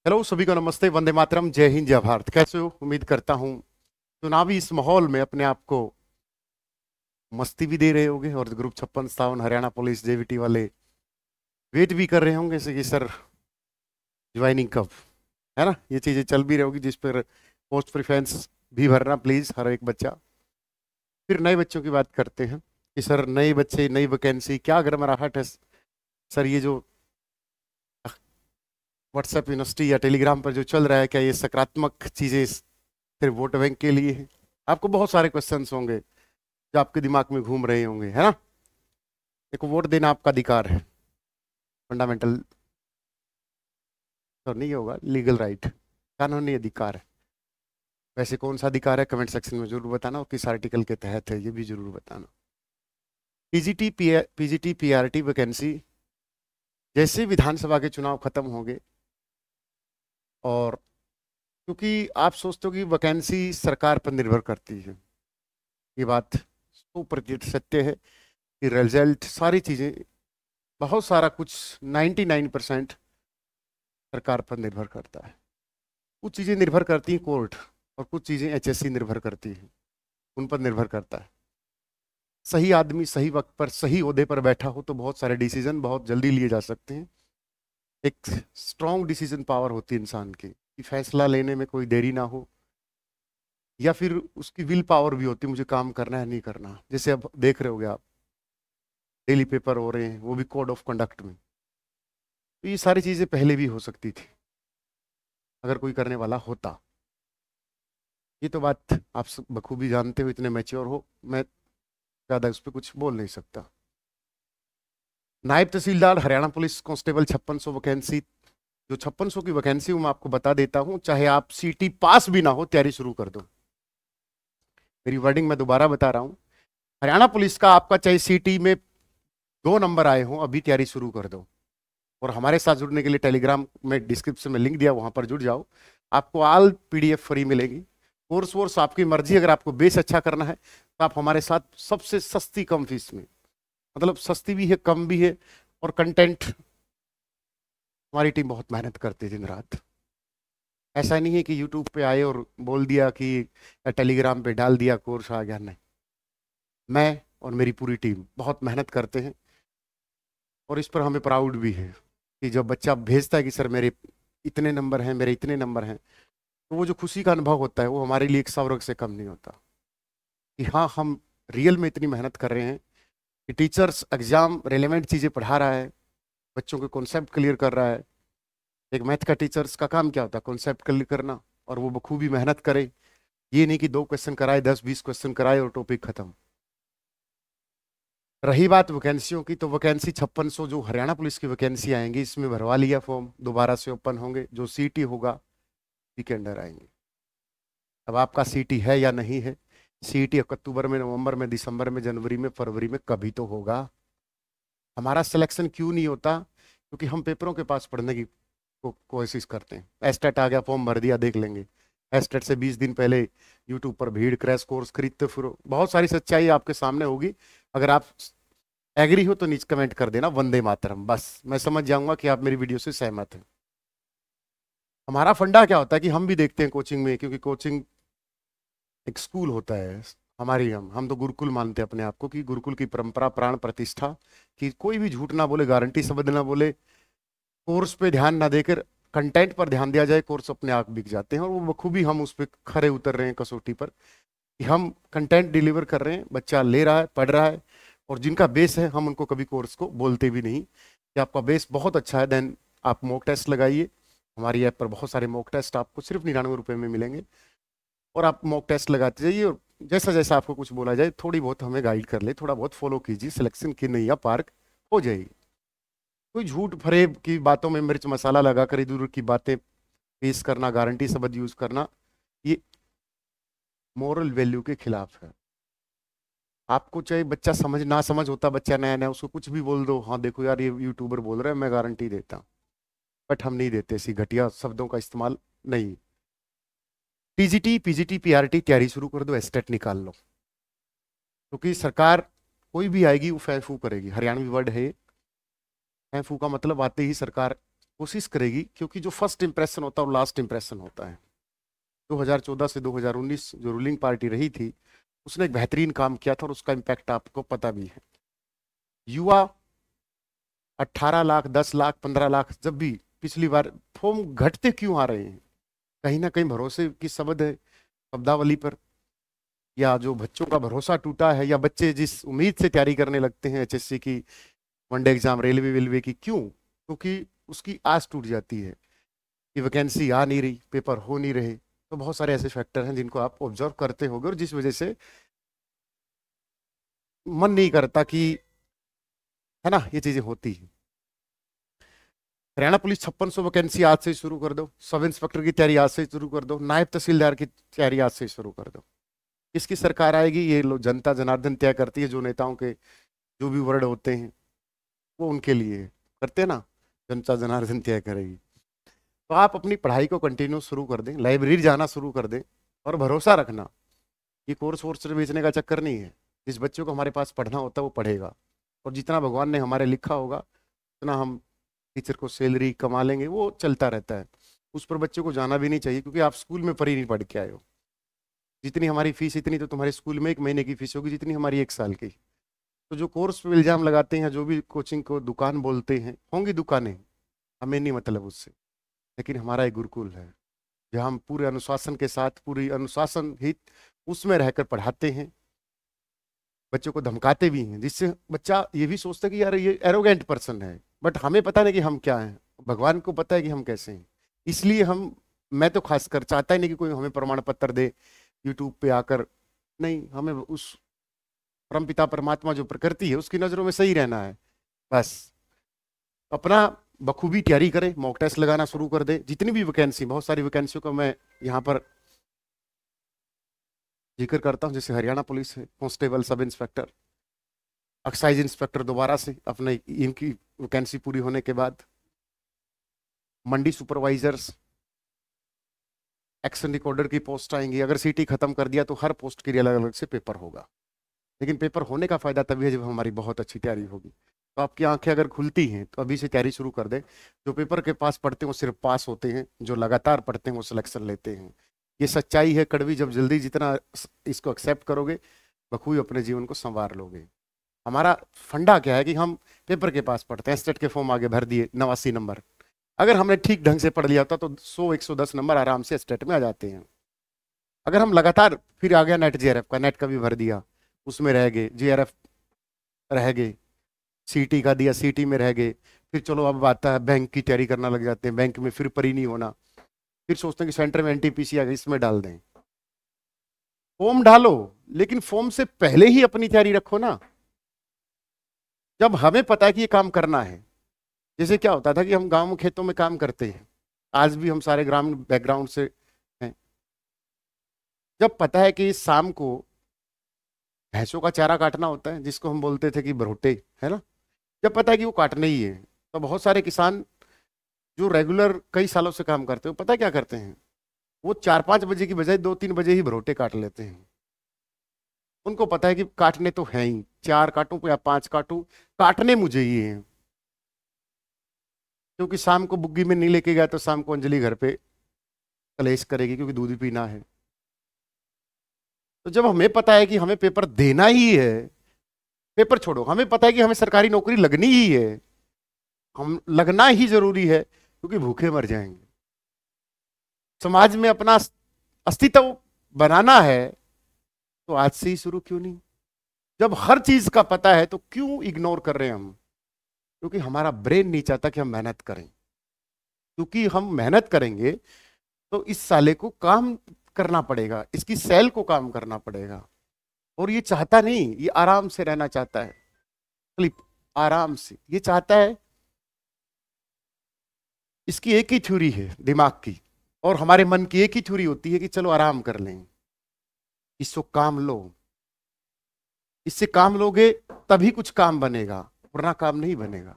Hello सभी को नमस्ते, वंदे मातरम, जय हिंद, जय भारत। कैसे हो? उम्मीद करता हूँ चुनावी इस माहौल में अपने आप को मस्ती भी दे रहे होंगे और ग्रुप 56 57 हरियाणा पुलिस जेवीटी वाले वेट भी कर रहे होंगे कि सर ज्वाइनिंग कब, है ना। ये चीजें चल भी रही होगी, जिस पर पोस्ट प्रेफरेंस भी भरना प्लीज, हर एक बच्चा। फिर नए बच्चों की बात करते हैं कि सर नए बच्चे, नई वैकेंसी, क्या गर्माहट है सर। ये जो व्हाट्सएप यूनिवर्सिटी या टेलीग्राम पर जो चल रहा है, क्या ये सकारात्मक चीजें सिर्फ वोट बैंक के लिए है? आपको बहुत सारे क्वेश्चंस होंगे जो आपके दिमाग में घूम रहे होंगे, है ना। देखो, वोट देना आपका अधिकार है, फंडामेंटल तो नहीं होगा, लीगल राइट, कानूनी अधिकार है। वैसे कौन सा अधिकार है, कमेंट सेक्शन में जरूर बताना, और किस आर्टिकल के तहत है ये भी जरूर बताना। पीजीटी पीआरटी वैकेंसी, जैसे विधानसभा के चुनाव खत्म होंगे, और क्योंकि आप सोचते हो कि वैकेंसी सरकार पर निर्भर करती है, ये बात 100% सत्य है कि रिजल्ट, सारी चीजें, बहुत सारा कुछ 99% सरकार पर निर्भर करता है। कुछ चीजें निर्भर करती हैं कोर्ट, और कुछ चीजें एचएससी निर्भर करती है, उन पर निर्भर करता है। सही आदमी सही वक्त पर सही ओहदे पर बैठा हो तो बहुत सारे डिसीजन बहुत जल्दी लिए जा सकते हैं। एक स्ट्रॉन्ग डिसीजन पावर होती है इंसान की, कि फैसला लेने में कोई देरी ना हो, या फिर उसकी विल पावर भी होती है, मुझे काम करना है नहीं करना। जैसे अब देख रहे होगे आप, डेली पेपर हो रहे हैं, वो भी कोड ऑफ कंडक्ट में। तो ये सारी चीजें पहले भी हो सकती थी अगर कोई करने वाला होता। ये तो बात आप सब बखूबी जानते हो, इतने मैच्योर हो, मैं ज्यादा उस पर कुछ बोल नहीं सकता। नायब तहसीलदार हरियाणा पुलिस कांस्टेबल 5600 वैकेंसी, जो 5600 की वैकेंसी मैं आपको बता देता हूं, चाहे आप सीटी पास भी ना हो, तैयारी शुरू कर दो। मेरी वर्डिंग मैं दोबारा बता रहा हूं, हरियाणा पुलिस का आपका चाहे सीटी में 2 नंबर आए हो, अभी तैयारी शुरू कर दो। और हमारे साथ जुड़ने के लिए टेलीग्राम में डिस्क्रिप्शन में लिंक दिया, वहां पर जुड़ जाओ, आपको ऑल पीडीएफ फ्री मिलेगी। कोर्स वोर्स आपकी मर्जी, अगर आपको बेस अच्छा करना है तो आप हमारे साथ सबसे सस्ती कम फीस में, मतलब सस्ती भी है कम भी है, और कंटेंट, हमारी टीम बहुत मेहनत करती है दिन रात। ऐसा नहीं है कि यूट्यूब पे आए और बोल दिया कि, या टेलीग्राम पे डाल दिया कोर्स आ गया, नहीं। मैं और मेरी पूरी टीम बहुत मेहनत करते हैं, और इस पर हमें प्राउड भी है कि जब बच्चा भेजता है कि सर मेरे इतने नंबर हैं, मेरे इतने नंबर हैं, तो वो जो खुशी का अनुभव होता है वो हमारे लिए एक स्वर्ग से कम नहीं होता। कि हाँ, हम रियल में इतनी मेहनत कर रहे हैं कि टीचर्स एग्जाम रेलेवेंट चीज़ें पढ़ा रहा है, बच्चों के कॉन्सेप्ट क्लियर कर रहा है। एक मैथ का टीचर्स का काम क्या होता है, कॉन्सेप्ट क्लियर करना, और वो बखूबी मेहनत करे। ये नहीं कि 2 क्वेश्चन कराए, 10 20 क्वेश्चन कराए और टॉपिक खत्म। रही बात वैकेंसियों की, तो वैकेंसी 5600 जो हरियाणा पुलिस की वैकेंसी आएंगी, इसमें भरवा लिया फॉर्म, दोबारा से ओपन होंगे। जो सीटी होगा उसी के अंडर आएंगे। अब आपका सीटी है या नहीं है, सीटी अक्टूबर में, नवंबर में, दिसंबर में, जनवरी में, फरवरी में कभी तो होगा। हमारा सिलेक्शन क्यों नहीं होता? क्योंकि हम पेपरों के पास पढ़ने की कोशिश करते हैं। एस्टेट आ गया, फॉर्म भर दिया, देख लेंगे। एस्टेट से 20 दिन पहले यूट्यूब पर भीड़, क्रैश कोर्स खरीदते फिरो। बहुत सारी सच्चाई आपके सामने होगी। अगर आप एग्री हो तो नीचे कमेंट कर देना वंदे मातरम, बस मैं समझ जाऊंगा कि आप मेरी वीडियो से सहमत हैं। हमारा फंडा क्या होता है कि हम भी देखते हैं कोचिंग में, क्योंकि कोचिंग एक स्कूल होता है हमारी। हम तो गुरुकुल मानते हैं अपने आप को, कि गुरुकुल की परंपरा, प्राण प्रतिष्ठा, कि कोई भी झूठ ना बोले, गारंटी शब्द ना बोले, कोर्स पे ध्यान ना देकर कंटेंट पर ध्यान दिया जाए, कोर्स अपने आप बिक जाते हैं। और वो बखूबी हम उस पर खरे उतर रहे हैं कसौटी पर, कि हम कंटेंट डिलीवर कर रहे हैं, बच्चा ले रहा है, पढ़ रहा है। और जिनका बेस है, हम उनको कभी कोर्स को बोलते भी नहीं कि आपका बेस बहुत अच्छा है, देन आप मॉक टेस्ट लगाइए। हमारी ऐप पर बहुत सारे मॉक टेस्ट आपको सिर्फ 99 रुपये में मिलेंगे, और आप मॉक टेस्ट लगाते जाइए, और जैसा जैसा आपको कुछ बोला जाए, थोड़ी बहुत हमें गाइड कर ले, थोड़ा बहुत फॉलो कीजिए, सिलेक्शन की नैया पार हो जाएगी। कोई झूठ फरेब की बातों में मिर्च मसाला लगाकर इधर उधर की बातें पेश करना, गारंटी शब्द यूज करना, ये मोरल वैल्यू के खिलाफ है। आपको चाहे बच्चा समझ ना समझ होता, बच्चा नया नया, उसको कुछ भी बोल दो, हाँ देखो यार ये यूट्यूबर बोल रहा है, मैं गारंटी देता हूँ। बट हम नहीं देते, ऐसी घटिया शब्दों का इस्तेमाल नहीं। टीजीटी पीजीटी पीआरटी तैयारी शुरू कर दो, एस्टेट निकाल लो, क्योंकि सरकार कोई भी आएगी वो फैफू करेगी। हरियाणवी वर्ड है, फैफू का मतलब आते ही सरकार कोशिश करेगी, क्योंकि जो फर्स्ट इंप्रेशन होता है वो लास्ट इंप्रेशन होता है। 2014 से 2019 जो रूलिंग पार्टी रही थी उसने एक बेहतरीन काम किया था और उसका इम्पैक्ट आपको पता भी है। युवा 18 लाख, 10 लाख, 15 लाख, जब भी पिछली बार फॉर्म घटते क्यों आ रहे हैं? कहीं ना कहीं भरोसे की शब्द है शब्दावली पर, या जो बच्चों का भरोसा टूटा है, या बच्चे जिस उम्मीद से तैयारी करने लगते हैं एचएससी की, वनडे एग्जाम, रेलवे वेलवे की, क्यों? क्योंकि उसकी आस टूट जाती है कि वैकेंसी आ नहीं रही, पेपर हो नहीं रहे। तो बहुत सारे ऐसे फैक्टर हैं जिनको आप ऑब्जर्व करते होंगे और जिस वजह से मन नहीं करता कि, है ना, ये चीजें होती हैं। हरियाणा पुलिस 5600 वैकेंसी आज से शुरू कर दो, सब इंस्पेक्टर की तैयारी आज से शुरू कर दो, नायब तहसीलदार की तैयारी आज से शुरू कर दो। किसकी सरकार आएगी ये लोग जनता जनार्दन तय करती है। जो नेताओं के जो भी वर्ड होते हैं वो उनके लिए करते हैं ना, जनता जनार्दन तय करेगी। तो आप अपनी पढ़ाई को कंटिन्यू शुरू कर दें, लाइब्रेरी जाना शुरू कर दें और भरोसा रखना ये कोर्स वोर्स बेचने का चक्कर नहीं है। जिस बच्चों को हमारे पास पढ़ना होता है वो पढ़ेगा, और जितना भगवान ने हमारे लिखा होगा उतना हम टीचर को सैलरी कमा लेंगे, वो चलता रहता है। उस पर बच्चों को जाना भी नहीं चाहिए, क्योंकि आप स्कूल में पढ़ी नहीं पढ़ के आए हो। जितनी हमारी फीस इतनी तो तुम्हारे स्कूल में 1 महीने की फीस होगी जितनी हमारी 1 साल की। तो जो कोर्स पे इल्जाम लगाते हैं, जो भी कोचिंग को दुकान बोलते हैं, होंगी दुकानें, हमें नहीं मतलब उससे, लेकिन हमारा एक गुरुकुल है जहाँ हम पूरे अनुशासन के साथ, पूरी अनुशासन हित उसमें रहकर पढ़ाते हैं। बच्चों को धमकाते भी हैं, जिससे बच्चा ये भी सोचता है कि यार ये एरोगेंट पर्सन है, बट हमें पता नहीं कि हम क्या हैं, भगवान को पता है कि हम कैसे हैं। इसलिए मैं तो खासकर चाहता ही नहीं कि कोई हमें प्रमाण पत्र दे यूट्यूब पे आकर। नहीं, हमें उस परमपिता परमात्मा जो प्रकृति है उसकी नजरों में सही रहना है बस। अपना बखूबी तैयारी करें, मॉक टेस्ट लगाना शुरू कर दें। जितनी भी वैकेंसी, बहुत सारी वैकेंसियों का मैं यहाँ पर जिक्र करता हूँ, जैसे हरियाणा पुलिस है, constable, sub inspector, excise inspector दोबारा से अपने इनकी वैकेंसी पूरी होने के बाद, मंडी सुपरवाइजर्स, एक्शन रिकॉर्डर की पोस्ट आएंगी। अगर सीटी खत्म कर दिया तो हर पोस्ट के लिए अलग अलग से पेपर होगा, लेकिन पेपर होने का फायदा तभी है जब हमारी बहुत अच्छी तैयारी होगी। तो आपकी आंखें अगर खुलती हैं तो अभी से तैयारी शुरू कर दें। जो पेपर के पास पढ़ते हैं वो सिर्फ पास होते हैं, जो लगातार पढ़ते हैं वो सिलेक्शन लेते हैं। ये सच्चाई है कड़वी, जब जल्दी जितना इसको एक्सेप्ट करोगे बखूबी अपने जीवन को संवार लोगे। हमारा फंडा क्या है कि हम पेपर के पास पढ़ते हैं, स्टेट के फॉर्म आगे भर दिए, 89 नंबर। अगर हमने ठीक ढंग से पढ़ लिया होता तो 100-110 नंबर आराम से स्टेट में आ जाते हैं। अगर हम लगातार, फिर आ गया नेट जेआरएफ का, नेट का भी भर दिया, उसमें रह गए, जेआरएफ रह गए, सीटी का दिया, सीटी में रह गए, फिर चलो अब आता है बैंक की तैयारी करना लग जाते हैं, बैंक में फिर परी नहीं होना, फिर सोचते हैं कि सेंटर में एनटीपीसी आ गई, इसमें डाल दें। फॉर्म डालो, लेकिन फॉर्म से पहले ही अपनी तैयारी रखो ना। जब हमें पता है कि ये काम करना है, जैसे क्या होता था कि हम गांव खेतों में काम करते हैं, आज भी हम सारे ग्रामीण बैकग्राउंड से हैं। जब पता है कि शाम को भैंसों का चारा काटना होता है, जिसको हम बोलते थे कि बरोटे, है ना, जब पता है कि वो काटना ही है, तो बहुत सारे किसान जो रेगुलर कई सालों से काम करते हो, पता क्या करते हैं, वो 4-5 बजे की बजाय 2-3 बजे ही बरोटे काट लेते हैं। उनको पता है कि काटने तो है ही, 4 काटूं या 5 काटूं, काटने मुझे ही हैं। क्योंकि शाम को बुग्गी में नहीं लेके गया तो शाम को अंजलि घर पे कलेश करेगी, क्योंकि दूध पीना है। तो जब हमें पता है कि हमें पेपर देना ही है, पेपर छोड़ो, हमें पता है कि हमें सरकारी नौकरी लगनी ही है, हम लगना ही जरूरी है, क्योंकि भूखे मर जाएंगे, समाज में अपना अस्तित्व बनाना है, तो आज से ही शुरू क्यों नहीं? जब हर चीज का पता है तो क्यों इग्नोर कर रहे हैं हम? क्योंकि हमारा ब्रेन नहीं चाहता कि हम मेहनत करें, क्योंकि हम मेहनत करेंगे तो इस साले को काम करना पड़ेगा, इसकी सेल को काम करना पड़ेगा, और ये चाहता नहीं, ये आराम से रहना चाहता है, क्लिप आराम से, ये चाहता है। इसकी एक ही थ्योरी है दिमाग की, और हमारे मन की एक ही थ्योरी होती है कि चलो आराम कर लें, इसको काम लो, इससे काम लोगे तभी कुछ काम बनेगा, वरना काम नहीं बनेगा।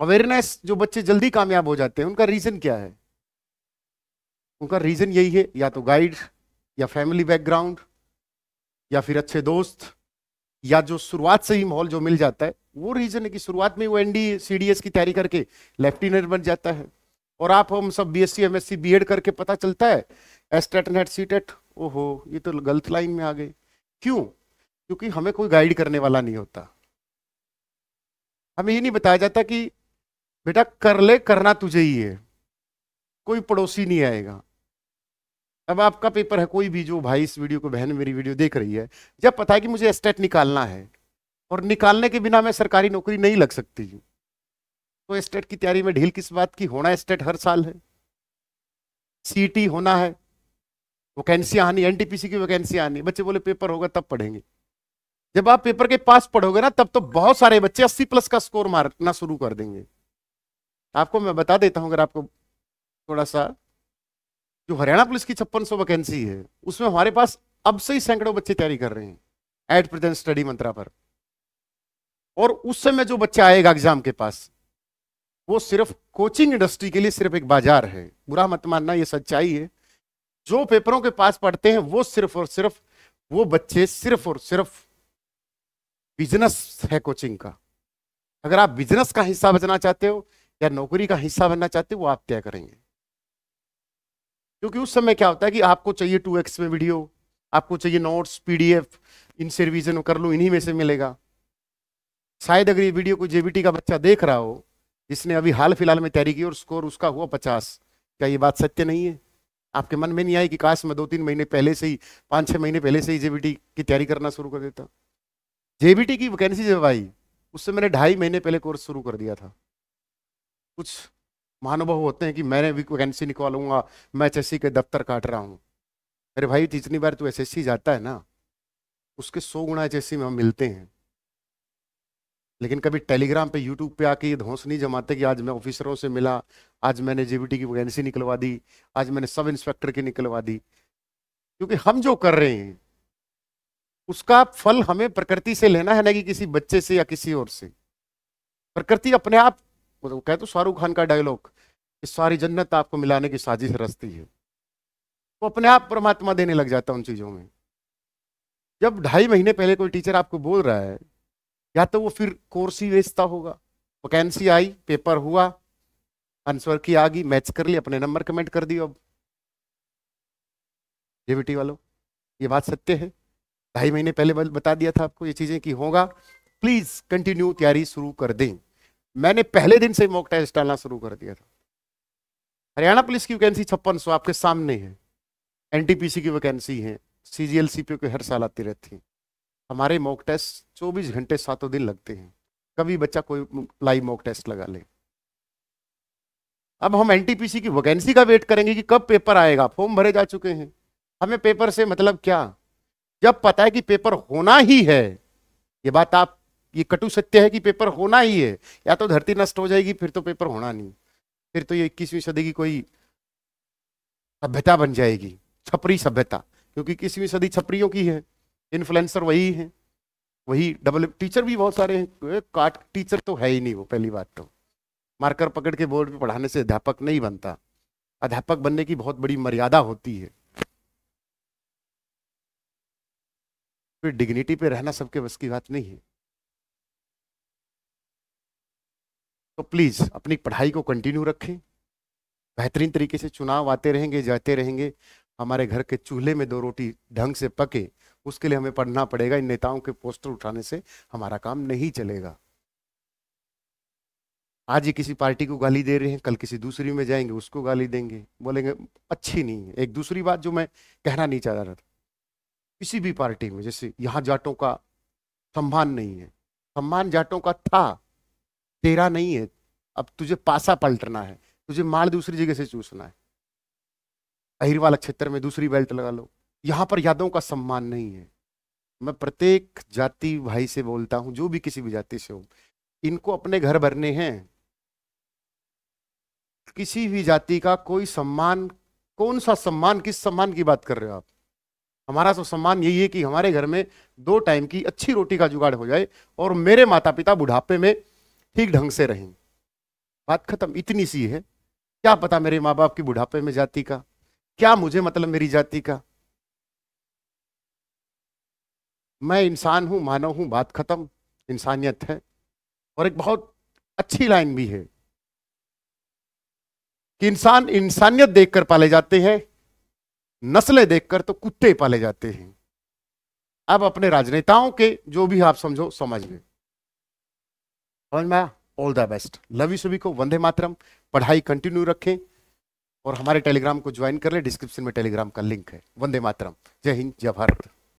अवेयरनेस, जो बच्चे जल्दी कामयाब हो जाते हैं उनका रीजन क्या है? उनका रीजन यही है, या तो गाइड, या फैमिली बैकग्राउंड, या फिर अच्छे दोस्त, या जो शुरुआत से ही माहौल जो मिल जाता है, वो रीजन है कि शुरुआत में वो एनडी सीडीएस की तैयारी करके लेफ्टिनेंट बन जाता है। और आप हम सब बीएससी एमएससी बीएड करके पता चलता है एस्टेट नेट सीटेट, ओहो ये तो गलत लाइन में आ गए। क्यों? क्योंकि हमें कोई गाइड करने वाला नहीं होता। हमें ये नहीं बताया जाता कि बेटा कर ले, करना तुझे ही है, कोई पड़ोसी नहीं आएगा। अब आपका पेपर है, कोई भी जो भाई इस वीडियो को, बहन मेरी वीडियो देख रही है, जब पता है कि मुझे एस्टेट निकालना है और निकालने के बिना मैं सरकारी नौकरी नहीं लग सकती, तो एस्टेट की तैयारी में ढील किस बात की? होना एस्टेट हर साल है, सीटी होना है, वैकेंसी आनी, एनटीपीसी की वैकेंसी आनी। बच्चे बोले पेपर होगा तब पढ़ेंगे। जब आप पेपर के पास पढ़ोगे ना, तब तो बहुत सारे बच्चे 80+ का स्कोर मारना शुरू कर देंगे। आपको मैं बता देता हूं, अगर आपको थोड़ा सा, जो हरियाणा पुलिस की 5600 वैकेंसी है, उसमें हमारे पास अब से ही सैकड़ों बच्चे तैयारी कर रहे हैं एट प्रेजेंट स्टडी मंत्रा पर। और उस समय जो बच्चा आएगा एग्जाम के पास, वो सिर्फ कोचिंग इंडस्ट्री के लिए सिर्फ एक बाजार है। बुरा मत मानना, ये सच्चाई है। जो पेपरों के पास पढ़ते हैं वो सिर्फ और सिर्फ, वो बच्चे सिर्फ और सिर्फ बिजनेस है कोचिंग का। अगर आप बिजनेस का हिस्सा बनना चाहते हो या नौकरी का हिस्सा बनना चाहते हो, वो आप तय करेंगे। क्योंकि उस समय क्या होता है कि आपको चाहिए 2x में वीडियो, आपको चाहिए नोट्स पीडीएफ, इनसे रिवीजन कर लो, इन्हीं में से मिलेगा। शायद अगर ये वीडियो कोई जेबीटी का बच्चा देख रहा हो जिसने अभी हाल फिलहाल में तैयारी की और स्कोर उसका हुआ 50, क्या ये बात सत्य नहीं है? आपके मन में नहीं आई कि काश मैं 2-3 महीने पहले से ही, 5-6 महीने पहले से ही जेबीटी की तैयारी करना शुरू कर देता? जेबीटी की वैकेंसी जब आई, उससे मैंने 2.5 महीने पहले कोर्स शुरू कर दिया था। कुछ महानुभाव होते हैं कि मैंने भी वैकेंसी निकालूंगा, मैं एचएससी के दफ्तर काट रहा हूं। अरे भाई, जितनी बार तू एसएससी जाता है ना, उसके 100 गुना एचएससी में हम मिलते हैं। लेकिन कभी टेलीग्राम पे, यूट्यूब पे आके ये धौंस नहीं जमाते कि आज मैं ऑफिसरों से मिला, आज मैंने जेबीटी की वैकेंसी निकलवा दी, आज मैंने सब इंस्पेक्टर की निकलवा दी। क्योंकि हम जो कर रहे हैं उसका फल हमें प्रकृति से लेना है, ना कि किसी बच्चे से या किसी और से। प्रकृति अपने आप, वो कहते तो शाहरुख खान का डायलॉग, इस सारी जन्नत आपको मिलाने की साजिश रचती है, वो अपने आप परमात्मा देने लग जाता है उन चीजों में। जब 2.5 महीने पहले कोई टीचर आपको बोल रहा है, या तो वो फिर कोर्स ही बेचता होगा। वैकेंसी आई, पेपर हुआ, आंसर की आ गई, मैच कर ली, अपने नंबर कमेंट कर दिए। अब जेबीटी वालों, ये बात सत्य है। 2.5 महीने पहले बता दिया था आपको ये चीजें कि होगा। प्लीज कंटिन्यू तैयारी शुरू कर दें। मैंने पहले दिन से मॉक टेस्ट डालना शुरू कर दिया था। हरियाणा पुलिस की वैकेंसी 5600 आपके सामने है, एनटीपीसी की वैकेंसी है, सीजीएल सीपीओ की हर साल आती रहती है। हमारे मॉक टेस्ट 24 घंटे 7 दिन लगते हैं। कभी बच्चा कोई लाइव मॉक टेस्ट लगा ले। अब हम एनटीपीसी की वैकेंसी का वेट करेंगे कि कब पेपर आएगा। फॉर्म भरे जा चुके हैं, हमें पेपर से मतलब क्या? जब पता है कि पेपर होना ही है, ये बात आप, ये कटु सत्य है कि पेपर होना ही है, या तो धरती नष्ट हो जाएगी, फिर तो पेपर होना नहीं, फिर तो ये 21वीं सदी की कोई सभ्यता बन जाएगी, छपरी सभ्यता। क्योंकि 21वीं सदी छपरियों की है, इन्फ्लुएंसर वही है, वही डबल टीचर भी बहुत सारे हैं। काट टीचर तो है ही नहीं वो, पहली बात तो। मार्कर पकड़ के बोर्ड पे पढ़ाने से अध्यापक नहीं बनता। अध्यापक बनने की बहुत बड़ी मर्यादा होती है, फिर डिग्निटी पे रहना सबके बस की बात नहीं है। तो प्लीज अपनी पढ़ाई को कंटिन्यू रखें। बेहतरीन तरीके से चुनाव आते रहेंगे, जाते रहेंगे। हमारे घर के चूल्हे में 2 रोटी ढंग से पके, उसके लिए हमें पढ़ना पड़ेगा। इन नेताओं के पोस्टर उठाने से हमारा काम नहीं चलेगा। आज ये किसी पार्टी को गाली दे रहे हैं, कल किसी दूसरी में जाएंगे उसको गाली देंगे, बोलेंगे अच्छी नहीं है। एक दूसरी बात जो मैं कहना नहीं चाह रहा था, किसी भी पार्टी में जैसे यहाँ जाटों का सम्मान नहीं है, सम्मान जाटों का था, तेरा नहीं है। अब तुझे पासा पलटना है, तुझे माल दूसरी जगह से चूसना है। अहिरवाल क्षेत्र में दूसरी बेल्ट लगा लो। यहां पर यादवों का सम्मान नहीं है। मैं प्रत्येक जाति भाई से बोलता हूं, जो भी किसी भी जाति से हो, इनको अपने घर भरने हैं। किसी भी जाति का कोई सम्मान, कौन सा सम्मान, किस सम्मान की बात कर रहे हो आप? हमारा तो सम्मान यही है कि हमारे घर में 2 टाइम की अच्छी रोटी का जुगाड़ हो जाए और मेरे माता पिता बुढ़ापे में ठीक ढंग से रहें। बात खत्म, इतनी सी है। क्या पता मेरे माँ बाप की बुढ़ापे में जाति का, क्या मुझे मतलब मेरी जाति का। मैं इंसान हूं, मानव हूं, बात खत्म, इंसानियत है। और एक बहुत अच्छी लाइन भी है कि इंसान इंसानियत देखकर पाले जाते हैं, नस्लें देखकर तो कुत्ते पाले जाते हैं। अब अपने राजनेताओं के जो भी आप समझो समझ में, समझ में आया? All the best, love you सभी को, वंदे मातरम। पढ़ाई कंटिन्यू रखें और हमारे टेलीग्राम को ज्वाइन कर ले, डिस्क्रिप्शन में टेलीग्राम का लिंक है। वंदे मातरम, जय हिंद, जय भारत।